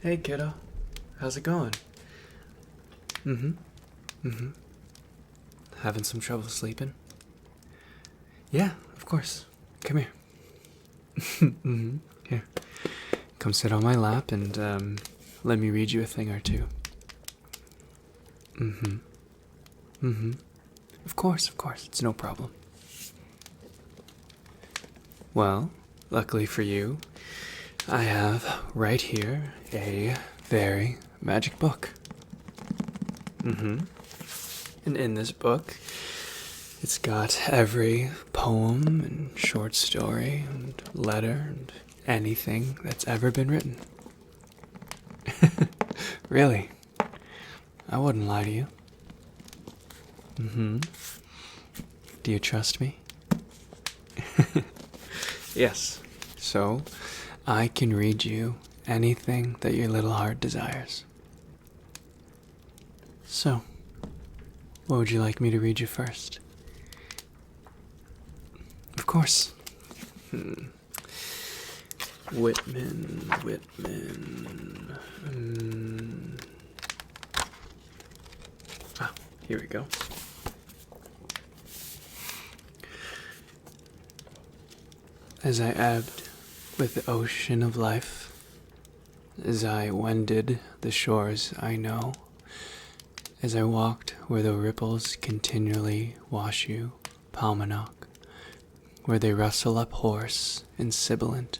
Hey, kiddo. How's it going? Having some trouble sleeping? Yeah, of course. Come here. Here. Come sit on my lap and, let me read you a thing or two. Of course. It's no problem. Well, luckily for you, I have right here a very magic book. And in this book, it's got every poem and short story and letter and anything that's ever been written. Really, I wouldn't lie to you. Do you trust me? Yes. So, I can read you anything that your little heart desires. So, what would you like me to read you first? Of course. Whitman. Here we go. As I ebbed with the ocean of life, as I wended the shores I know, as I walked where the ripples continually wash you, Palmanock, where they rustle up hoarse and sibilant,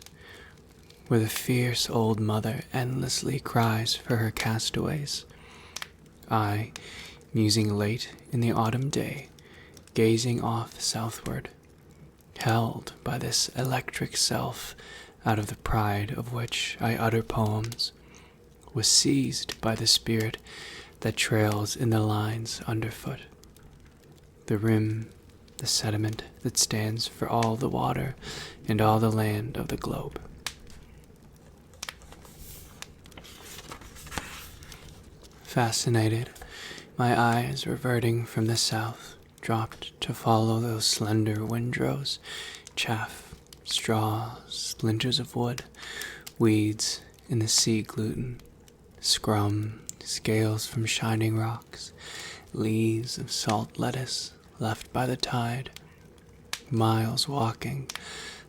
where the fierce old mother endlessly cries for her castaways, I, musing late in the autumn day, gazing off southward, held by this electric self out of the pride of which I utter poems, was seized by the spirit that trails in the lines underfoot, the rim, the sediment that stands for all the water and all the land of the globe. Fascinated, my eyes reverting from the south, dropped to follow those slender windrows, chaff, straw, splinters of wood, weeds in the sea gluten, scrum, scales from shining rocks, leaves of salt lettuce left by the tide, miles walking,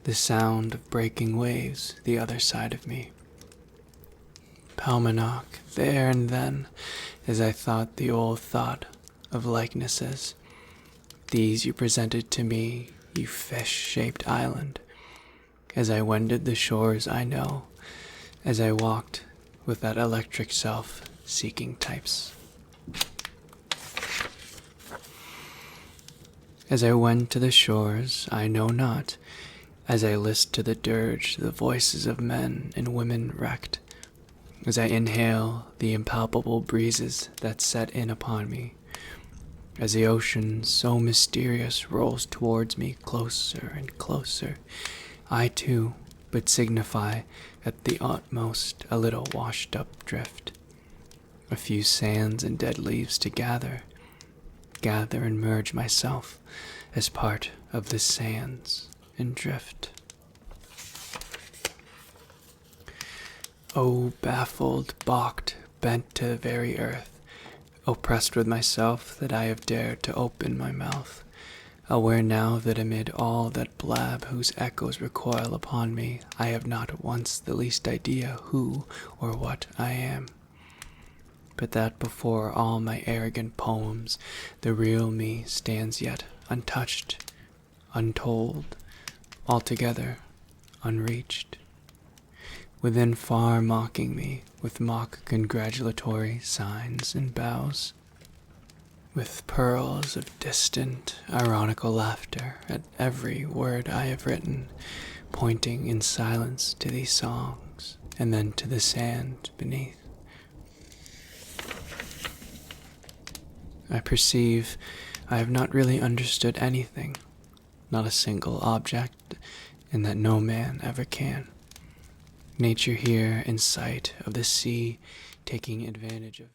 the sound of breaking waves the other side of me. Palmanock, there and then, as I thought the old thought of likenesses, these you presented to me, you fish-shaped island, as I wended the shores I know, as I walked with that electric self seeking types. As I went to the shores I know not, as I listened to the dirge, the voices of men and women wrecked, as I inhale the impalpable breezes that set in upon me, as the ocean so mysterious rolls towards me closer and closer, I too but signify at the utmost a little washed up drift, a few sands and dead leaves to gather and merge myself as part of the sands and drift. Oh, baffled, balked, bent to the very earth, oppressed with myself that I have dared to open my mouth, aware now that amid all that blab whose echoes recoil upon me, I have not once the least idea who or what I am, but that before all my arrogant poems, the real me stands yet untouched, untold, altogether unreached, within far mocking me with mock congratulatory signs and bows, with pearls of distant, ironical laughter at every word I have written, pointing in silence to these songs and then to the sand beneath. I perceive I have not really understood anything, not a single object, and that no man ever can. Nature here in sight of the sea taking advantage of